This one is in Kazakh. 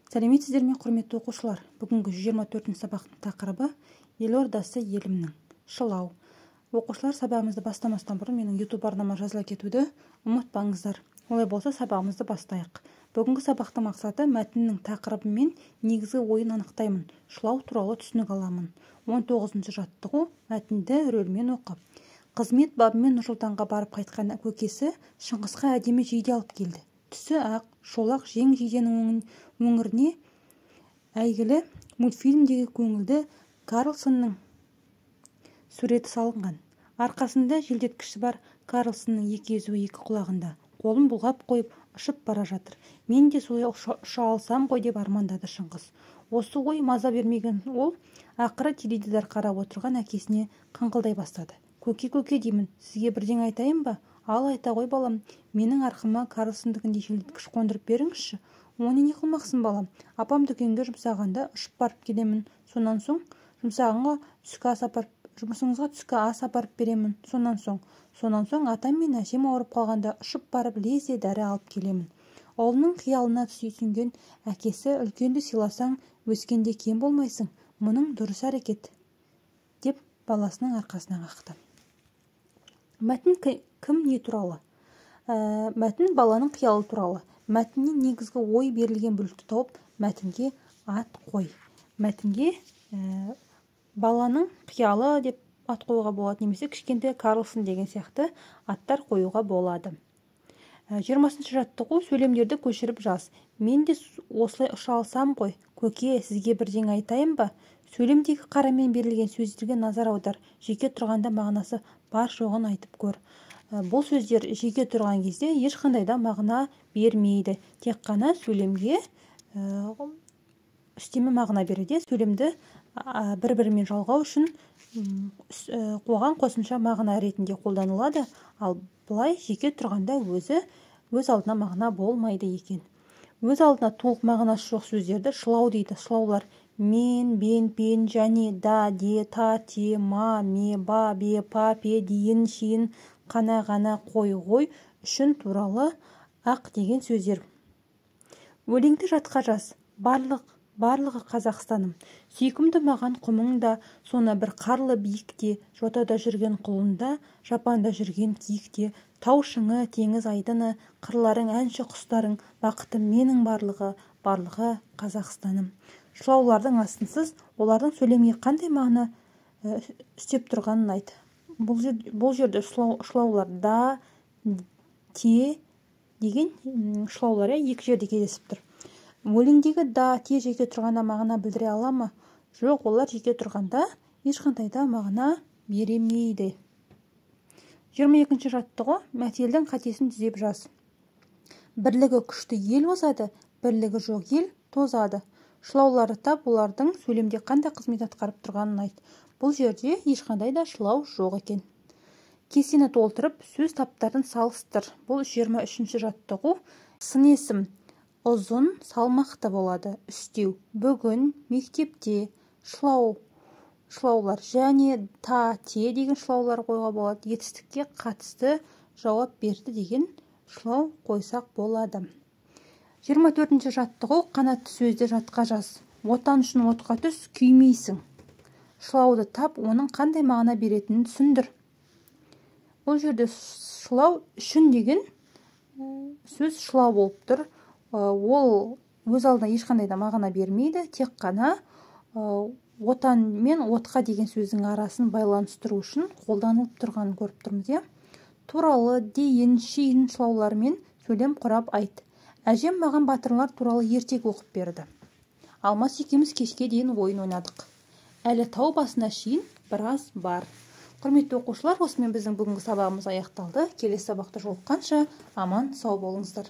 Сәлеметсіздер ме, құрметті оқушылар? Бүгінгі 124 сабақтың тақырыбы елордасы елімнің. Шылау. Оқушылар, сабағымызды бастамастан бұрын менің YouTube арнама жазыла кетуді ұмытпаңыздар. Олай болса, сабағымызды бастайық. Бүгінгі сабақтың мақсаты мәтіннің тақырыбы мен негізгі ойын анықтаймын. Шылау туралы түсінік аламын. 19-шы жаттығу мәтінді рөлмен оқып. Қызмет бабымен Нұрсұлтанға барып қайтқан көкесі Шыңғысқа әдемі жейде алып келді. Түсі ақ, шолақ жең жейденің өңіріне әйгілі мультфильмдегі көңілді Карлсонның суреті салынған. Арқасында желдеткіші бар Карлсонның екі езуі екі құлағында. Қолын бұлғап қойып ұшып бара жатыр. Мен де солай ұша алсам ғой деп армандады Шыңғыс. Осы ой маза бермеген ол ақыры теледидар қарап отырған әкесіне қыңқылдай бастады. Көке деймін, сізге бірден айтайын ба? Ал айта ғой балам, менің арқыма Карлсондікіндей желдеткіш қондырып беріңізші. Оны не қылмақсың балам? Апам дүкенге жұмсағанда ұшып барып келемін. Сонан соң жұмсағанға жұмысыңызға түскі ас апарып беремін. Сонан соң атам мен әжем ауырып қалғанда ұшып барып лезде дәрі алып келемін. Ұлының қиялына түсінген әкесі үлкенді сыйласаң, өскенде кем болмайсың. Мұның дұрыс әрекет, деп баласының арқасынан қақты. Мәтін кім, не туралы? Мәтін баланың қиялы туралы. Мәтіннен негізгі ой берілген бүлікті тауып, мәтінге ат қой. Мәтінге баланың қиялы деп ат қоюға болады, немесе кішкентай Карлсон деген сияқты аттар қоюға болады. 20-шы жаттығу сөйлемдерді көшіріп жаз. Мен де осылай ұша алсам ғой. Көке, сізге бірден айтайын ба? Сөйлемдегі қарамен берілген сөздерге назар аудар. Жеке тұрғанда мағынасы бар жоғын айтып көр. Бұл сөздер жеке тұрған кезде ешқандай да мағына бермейді. Тек қана сөйлемге үстеме мағына береді. Сөйлемді бір-бірімен жалғау үшін қоған қосымша мағына ретінде қолданылады. Ал бұлай жеке тұрғанда өз алдына мағына болмайды екен. Өз алдына толық мағынасы жоқ сөздерді шылау дейді. Шылаулар мен, бен, пен, және, да, де, та, те, ма, ме, ба, бе, па, пе, дейін, шейін, қана, ғана, қой, ғой, үшін, туралы, ақ деген сөздер. Өлеңді жатқа жаз. Барлығы Қазақстаным. Сүйкімді маған құмыңда, соны бір қарлы биікте, жотада жүрген құлында, жапанда жүрген киікте, тау шыңы, теңіз айдыны, қырларың, әнші құстарың, бақытым менің барлығы Қазақстаным. Шылаулардың астынсыз олардың сөйлемге қандай мағына үстеп тұрғанын айт. Бұл жерде шылаулар да, те деген шылаулар екі жерде кездесіп тұр. Өлеңдегі да, те жеке тұрғанда мағына білдіре ала ма? Жоқ, олар жеке тұрғанда ешқандай да мағына беремейді. 22-ші жаттығу мәтелдің қатесін түзеп жаз. Бірлігі күшті ел озады, бірлігі жоқ ел тозады. Шылаулары тап, олардың сөйлемде қандай қызмет атқарып тұрғанын айт. Бұл жерде ешқандай да шылау жоқ екен. Кестені толтырып, сөз таптарын салыстыр. Бұл 23-ші жаттығу. Сын есім ұзын, салмақты болады. Үстеу, бүгін, мектепте, шылаулар және та, те деген шылаулар қойға болады. Етістікке қатысты жауап берді деген шылау қойсақ болады. 24-ші жаттығу. Қанатты сөзді жатқа жаз. Отан үшін отқа түс, күймейсің. Шылауды тап, оның қандай мағына беретінін түсіндір. Бұл жерде шылау үшін деген сөз шылау болып тұр. Ол өз алдына ешқандай да мағына бермейді. Тек қана отан мен отқа деген сөздің арасын байланыстыру үшін қолданылып тұрғанын көріп тұрмыз. Туралы, дейін, шейін шылауларымен сөйлем құрап айт. Әжем маған батырлар туралы ертек оқып берді. Алмас екеуміз кешке дейін ойын ойнадық. Әлі тау басына шейін біраз бар. Құрметті оқушылар, осымен біздің бүгінгі сабағымыз аяқталды. Келесі сабақта жолыққанша аман сау болыңыздар.